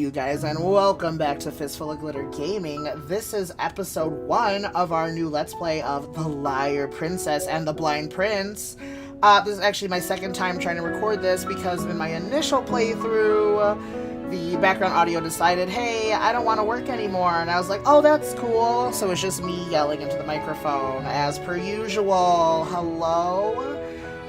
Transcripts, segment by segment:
you guys, and welcome back to Fistful of Glitter Gaming. This is episode 1 of our new Let's Play of The Liar Princess and the Blind Prince. This is actually my second time trying to record this because in my initial playthrough, the background audio decided, hey, I don't want to work anymore, and I was like, oh, that's cool. So it's just me yelling into the microphone as per usual. Hello?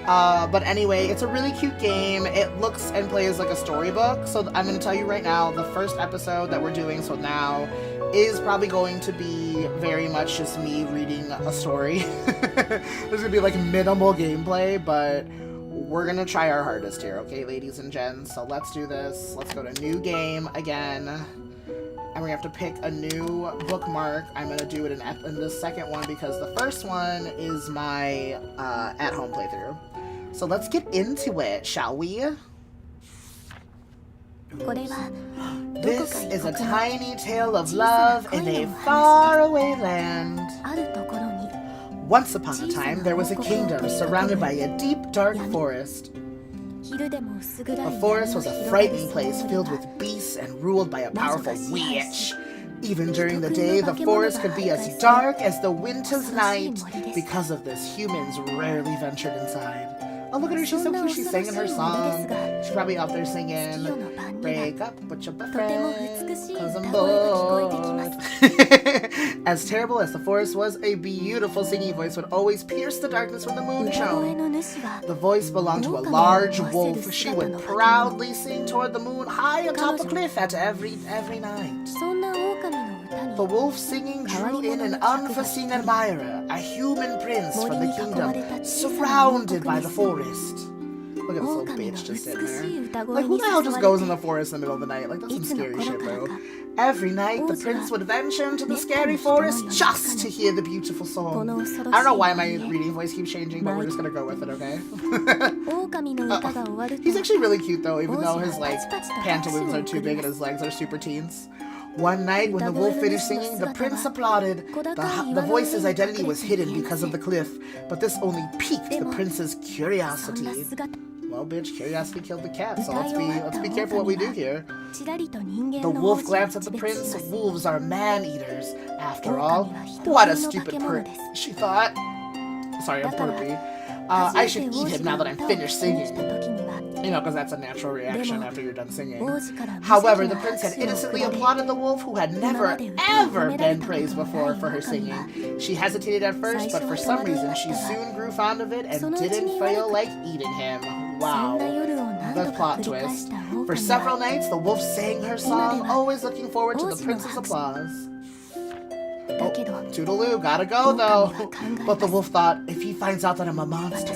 But anyway, it's a really cute game. It looks and plays like a storybook. So I'm going to tell you right now, the first episode that we're doing, so now, is probably going to be very much just me reading a story. There's going to be like minimal gameplay, but we're going to try our hardest here, okay, ladies and gents? So let's do this. Let's go to new game again. And we have to pick a new bookmark. I'm going to do it in the second one because the first one is my at-home playthrough. So let's get into it, shall we? This is a tiny tale of love in a faraway land. Once upon a time, there was a kingdom surrounded by a deep, dark forest. The forest was a frightening place filled with beasts and ruled by a powerful witch. Even during the day, the forest could be as dark as the winter's night. Because of this, humans rarely ventured inside. Oh, look at her, she's so cute. She's singing her song. She's probably out there singing, break up with your boyfriend, cause I'm bored. As terrible as the forest was, a beautiful singing voice would always pierce the darkness when the moon shone. The voice belonged to a large wolf. She would proudly sing toward the moon high atop a cliff at every night. The wolf singing drew in an unforeseen admirer, a human prince from the kingdom, surrounded by the forest. Look at this little bitch just sitting there. Like, who the hell just goes in the forest in the middle of the night? Like, that's some scary shit, bro. Every night, the prince would venture into the scary forest just to hear the beautiful song. I don't know why my reading voice keeps changing, but we're just gonna go with it, okay? He's actually really cute, though, even though his, like, pantaloons are too big and his legs are super teens. One night, when the wolf finished singing, the prince applauded. The voice's identity was hidden because of the cliff, but this only piqued the prince's curiosity. Well, bitch, curiosity killed the cat, so let's be careful what we do here. The wolf glanced at the prince. Wolves are man-eaters. After all, what a stupid prick, she thought. Sorry, I'm burpy. I should eat him now that I'm finished singing. You know, because that's a natural reaction after you're done singing. However, the prince had innocently applauded the wolf, who had never, ever been praised before for her singing. She hesitated at first, but for some reason, she soon grew fond of it and didn't feel like eating him. Wow. The plot twist. For several nights, the wolf sang her song, always looking forward to the prince's applause. Oh, toodaloo, gotta go though. But the wolf thought, if he finds out that I'm a monster,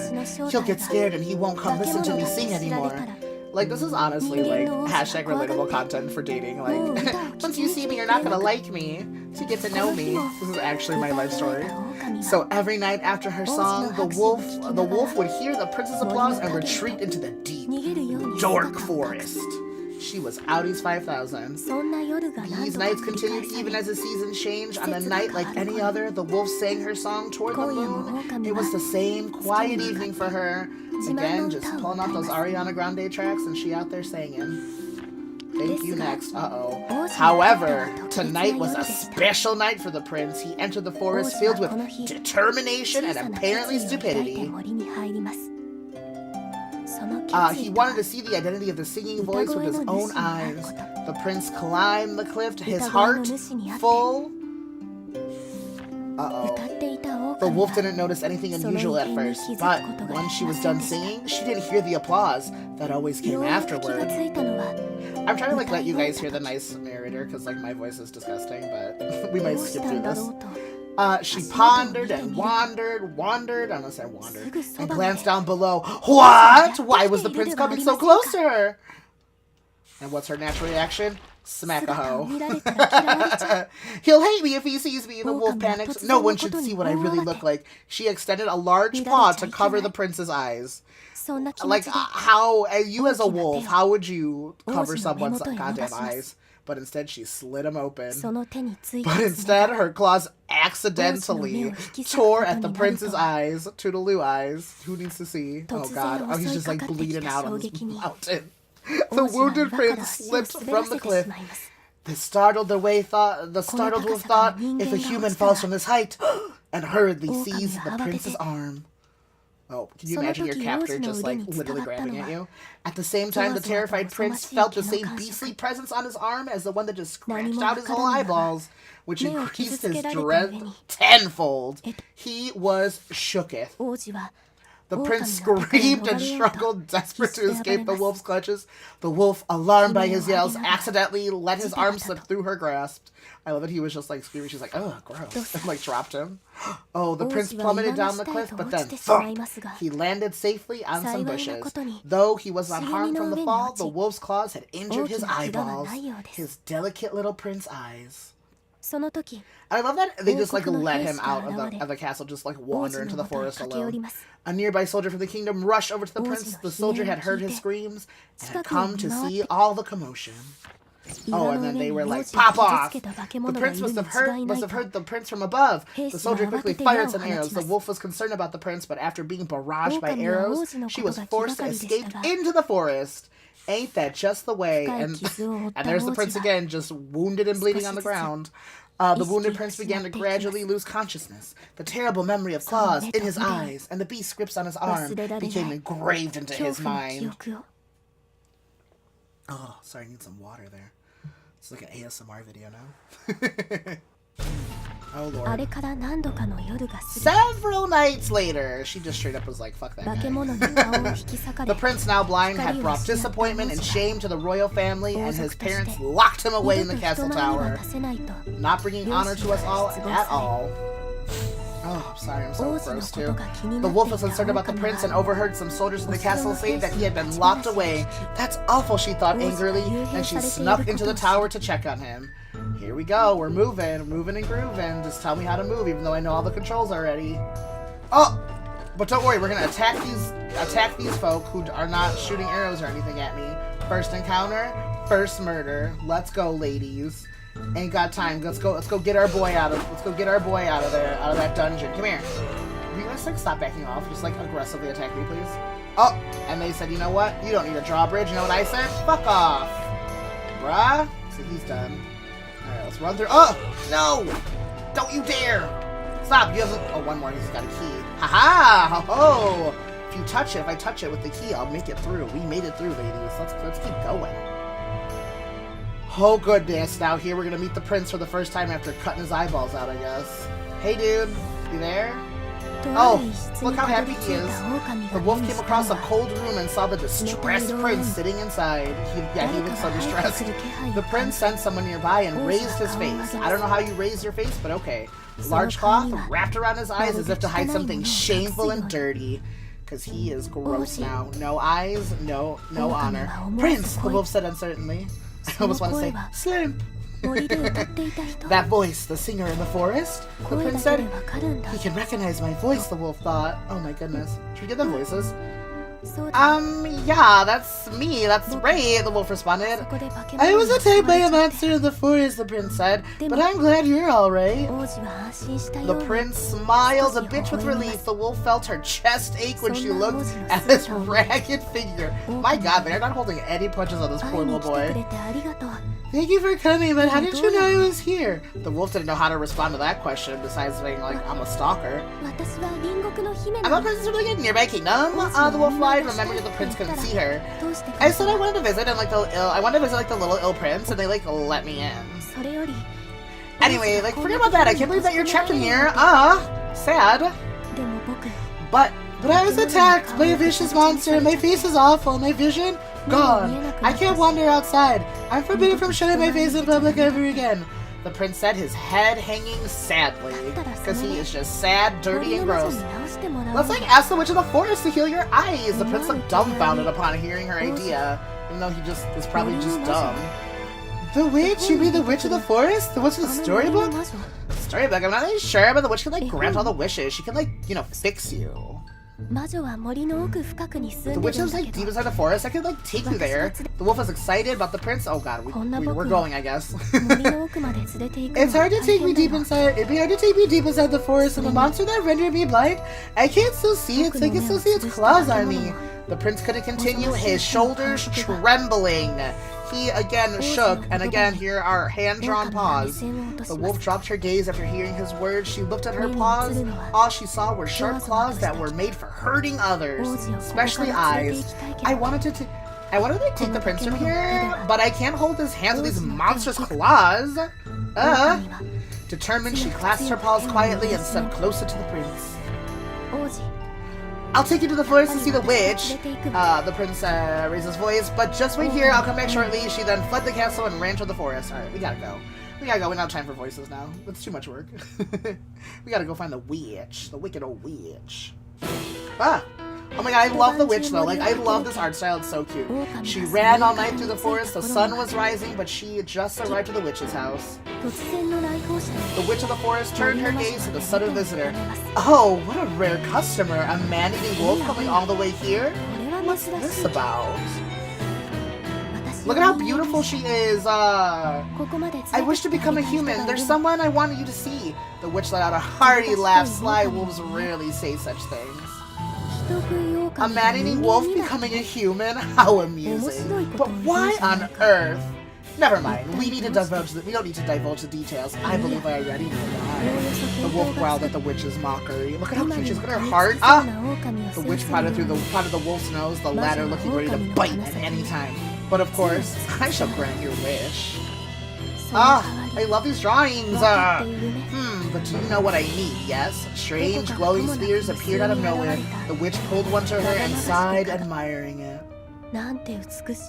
he'll get scared and he won't come listen to me sing anymore. Like, this is honestly, like, hashtag relatable content for dating. Like, once you see me, you're not gonna like me. To get to know me. This is actually my life story. So every night after her song, the wolf would hear the prince's applause and retreat into the deep, dark forest. She was outies 5,000. These nights continued even as the seasons changed. On a night like any other, the wolf sang her song toward the moon. It was the same quiet evening for her. Again, just pulling out those Ariana Grande tracks and she out there singing. Thank you, next. Uh-oh. However, tonight was a special night for the prince. He entered the forest filled with determination and apparently stupidity. He wanted to see the identity of the singing voice with his own eyes. The prince climbed the cliff, his heart full. Uh-oh. The wolf didn't notice anything unusual at first, but once she was done singing, she didn't hear the applause that always came afterward. I'm trying to, like, let you guys hear the nice narrator, because, like, my voice is disgusting, but we might skip through this. She pondered and wandered, I'm gonna say wandered, and glanced down below. What? Why was the prince coming so close to her? And what's her natural reaction? Smack a hoe. He'll hate me if he sees me, the wolf panics. No one should see what I really look like. She extended a large paw to cover the prince's eyes. Like, how, you as a wolf, how would you cover someone's goddamn eyes? But instead she slid him open. But instead her claws accidentally tore at the prince's eyes. Toodaloo eyes. Who needs to see? Oh god. Oh, he's just like bleeding out on this mountain. The wounded prince slipped from the cliff. The startled wolf thought, if a human falls from this height, and hurriedly seized the prince's arm. Oh, can you imagine your captor just like literally grabbing at you? At the same time, the terrified prince felt the same beastly presence on his arm as the one that just scratched out his whole eyeballs, which increased his dread tenfold. He was shooketh. The prince screamed and struggled, desperate to escape the wolf's clutches. The wolf, alarmed by his yells, accidentally let his arm slip through her grasp. I love that he was just like screaming. She's like, oh, gross. And like dropped him. Oh, the prince plummeted down the cliff, but then thump, he landed safely on some bushes. Though he was not harmed from the fall, the wolf's claws had injured his eyeballs, his delicate little prince eyes. I love that they just like let him out of the castle, just like wander into the forest alone. A nearby soldier from the kingdom rushed over to the prince. The soldier had heard his screams and had come to see all the commotion. Oh, and then they were like, pop off! The prince must have heard the prince from above. The soldier quickly fired some arrows. The wolf was concerned about the prince, but after being barraged by arrows, she was forced to escape into the forest. Ain't that just the way? And there's the prince again, just wounded and bleeding on the ground. The wounded prince began to gradually lose consciousness. The terrible memory of claws in his eyes and the beast's grips on his arm became engraved into his mind. Oh, sorry, I need some water there. It's like an ASMR video now. Oh lord. Several nights later, she just straight up was like, fuck that guy. The prince, now blind, had brought disappointment and shame to the royal family, and his parents locked him away in the castle tower, not bringing honor to us all at all. Oh, I'm sorry, I'm so gross too. The wolf was concerned about the prince and overheard some soldiers in the castle say that he had been locked away. That's awful, she thought angrily, and she snuck into the tower to check on him. Here we go, we're moving and grooving. Just tell me how to move, even though I know all the controls already. Oh, but don't worry, we're gonna attack these folk who are not shooting arrows or anything at me. First encounter, first murder. Let's go, ladies. Ain't got time. Let's go get our boy out of there, out of that dungeon. Come here. You guys like stop backing off? Just like aggressively attack me, please. Oh, and they said, you know what? You don't need a drawbridge. You know what I said? Fuck off, bruh. So he's done. All right, let's run through. Oh no! Don't you dare! Stop. You have one more. He's got a key. Ha ho! If I touch it with the key, I'll make it through. We made it through, ladies. Let's keep going. Oh goodness, now here we're gonna meet the prince for the first time after cutting his eyeballs out, I guess. Hey dude, you there? Oh, look how happy he is. The wolf came across a cold room and saw the distressed prince sitting inside. He looked so distressed. The prince sensed someone nearby and raised his face. I don't know how you raise your face, but okay. Large cloth wrapped around his eyes as if to hide something shameful and dirty. Because he is gross now. No eyes, no honor. Prince, the wolf said uncertainly. I almost want to say, Slimp! That voice, the singer in the forest? The prince said. He can recognize my voice, the wolf thought. Oh my goodness. Should we get the voices? Yeah, that's me, that's Ray, the wolf responded. I was attacked by a monster in the forest, the prince said, but I'm glad you're alright. The prince smiled a bit with relief. The wolf felt her chest ache when she looked at this ragged figure. My god, they're not holding any punches on this poor little boy. Thank you for coming, but how did you know I was here? The wolf didn't know how to respond to that question, besides being like, I'm a stalker. I'm a princess from the nearby kingdom, the wolf lied, remembering that the prince couldn't see her. I said I wanted to visit, and the little ill prince, and they like let me in. Anyway, like forget about that. I can't believe that you're trapped in here. Sad. But I was attacked by a vicious monster, and my face is awful. My vision gone. I can't wander outside. I'm forbidden from showing my face in public ever again. The prince said, his head hanging sadly, because he is just sad, dirty, and gross. Let's like ask the witch of the forest to heal your eyes. The prince looked dumbfounded upon hearing her idea, even though he just is probably just dumb. The witch? You mean the witch of the forest? The witch of the storybook? Storybook? I'm not really sure, but the witch can like grant all the wishes. She can like, fix you. The witch is like deep inside the forest. I could like take you there. The wolf is excited about the prince. Oh god, we're going, I guess. It's hard to take me deep inside. It'd be hard to take me deep inside the forest, and the monster that rendered me blind, I can't still see it. So I can still see its claws on me. The prince couldn't continue, his shoulders trembling. He again shook, and again here are hand-drawn paws. The wolf dropped her gaze after hearing his words. She looked at her paws. All she saw were sharp claws that were made for hurting others, especially eyes. I wanted to take the prince from here, but I can't hold his hands with these monstrous claws. Determined, she clasped her paws quietly and stepped closer to the prince. I'll take you to the forest to see the witch. The prince raised his voice, but just wait here, I'll come back shortly. She then fled the castle and ran toward the forest. Alright, we gotta go. We don't have time for voices now. It's too much work. We gotta go find the witch. The wicked old witch. Ah! Oh my god, I love the witch though. Like, I love this art style, it's so cute. She ran all night through the forest, the sun was rising, but she just arrived to the witch's house. The witch of the forest turned her gaze to the sudden visitor. Oh, what a rare customer, a man-eating wolf coming all the way here? What's this about? Look at how beautiful she is. I wish to become a human. There's someone I wanted you to see. The witch let out a hearty laugh. Sly wolves rarely say such things. A man-eating wolf becoming a human? How amusing. But why on earth? Never mind. We don't need to divulge the details. I believe I already know why. The wolf growled at the witch's mockery. Look at how cute she is. Look at her heart. Ah! The witch prodded the wolf's nose, the latter looking ready to bite at any time. But of course, I shall grant your wish. I love these drawings. But do you know what I need, yes? Strange, glowing spheres appeared out of nowhere. The witch pulled one to her and sighed, admiring it.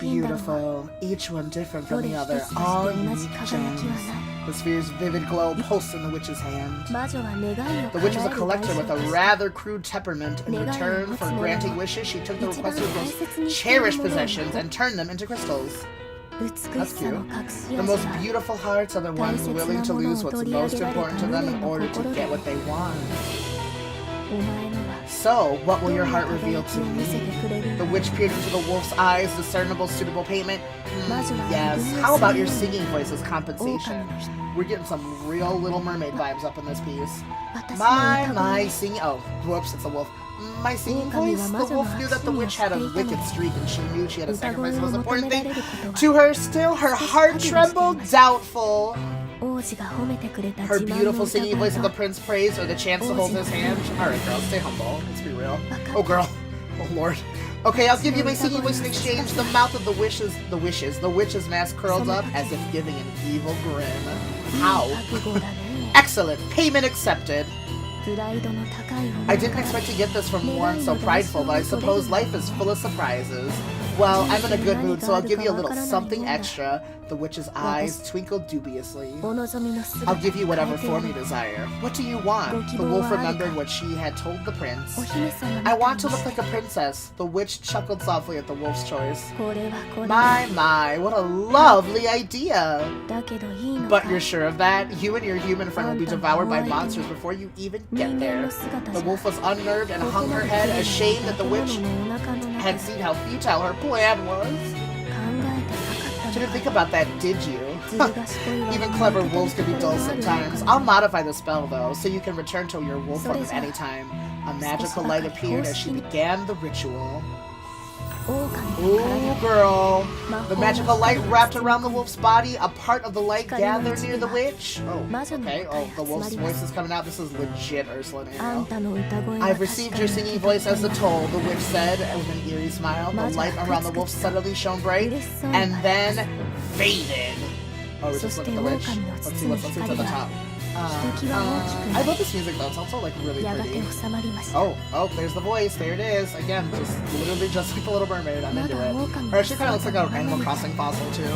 Beautiful, each one different from the other, all unique gems. The sphere's vivid glow pulsed in the witch's hand. The witch was a collector with a rather crude temperament. In return for granting wishes, she took the requested most cherished possessions and turned them into crystals. That's cute. The most beautiful hearts are the ones willing to lose what's most important to them in order to get what they want. So, what will your heart reveal to me? The witch peered into the wolf's eyes, discernible, suitable payment. Yes. How about your singing voice as compensation? We're getting some real Little Mermaid vibes up in this piece. My singing... Oh, whoops, it's a wolf. My singing voice? The wolf knew that the witch had a wicked streak, and she knew she had to sacrifice the most important thing to her. Still, her heart trembled, doubtful. Her beautiful singing voice of the prince praised, or the chance to hold his hand. Alright, girl, stay humble. Let's be real. Oh, girl. Oh, Lord. Okay, I'll give you my singing voice in exchange. The mouth of the witch's mask curled up as if giving an evil grin. How? Excellent. Payment accepted. I didn't expect to get this from one so prideful, but I suppose life is full of surprises. Well, I'm in a good mood, so I'll give you a little something extra. The witch's eyes twinkled dubiously. I'll give you whatever form you desire. What do you want? The wolf remembered what she had told the prince. I want to look like a princess. The witch chuckled softly at the wolf's choice. My, what a lovely idea! But you're sure of that? You and your human friend will be devoured by monsters before you even get there. The wolf was unnerved and hung her head, ashamed that the witch had seen how futile her plan was. Didn't think about that, did you? Even clever wolves can be dull sometimes. I'll modify the spell, though, so you can return to your wolf form at any time. A magical light appeared as she began the ritual. Ooh, girl. The magical light wrapped around the wolf's body. A part of the light gathered near the witch. Oh, okay. Oh, the wolf's voice is coming out. This is legit Ursula now. I've received your singing voice as the toll, the witch said with an eerie smile. The light around the wolf suddenly shone bright and then faded. Oh, we're just looking at the witch. Let's see what's at the top. I love this music though, it's also like really pretty. Oh, there's the voice, there it is. Again, literally just like the Little Mermaid, I'm into it. Or actually kind of looks like an Animal Crossing fossil too.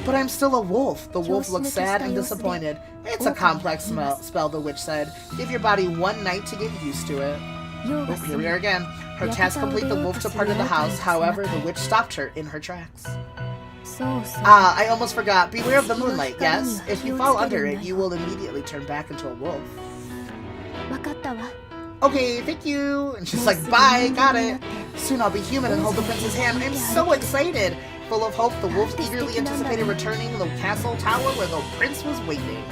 But I'm still a wolf. The wolf looked sad and disappointed. It's a complex spell, the witch said. Give your body one night to get used to it. Oh, here we are again. Her task complete, the wolf departed the house. However, the witch stopped her in her tracks. I almost forgot. Beware of the moonlight, yes? If you fall under it, you will immediately turn back into a wolf. Okay, thank you. And she's like, bye, got it. Soon I'll be human and hold the prince's hand. I'm so excited. Full of hope, the wolf eagerly anticipated returning to the castle tower where the prince was waiting.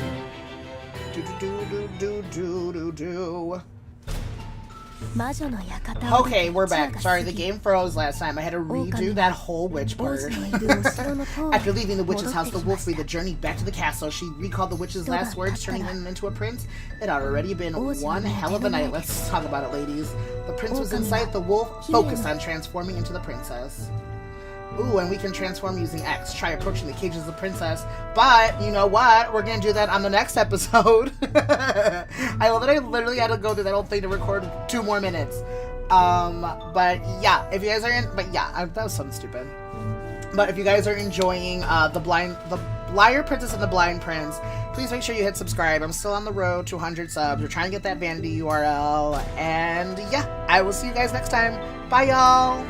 Do-do-do-do-do-do-do. Okay, we're back. Sorry, the game froze last time. I had to redo that whole witch part. After leaving the witch's house, the wolf made the journey back to the castle. She recalled the witch's last words, turning him into a prince. It had already been one hell of a night. Let's talk about it, ladies. The prince was in sight. The wolf focused on transforming into the princess. Ooh, and we can transform using X. Try approaching the cages of the princess. But, you know what? We're going to do that on the next episode. I love that I literally had to go through that whole thing to record 2 more minutes. But yeah, if you guys are that was something stupid. But if you guys are enjoying the Liar Princess and the Blind Prince, please make sure you hit subscribe. I'm still on the road to 100 subs. We're trying to get that vanity URL. And yeah, I will see you guys next time. Bye, y'all.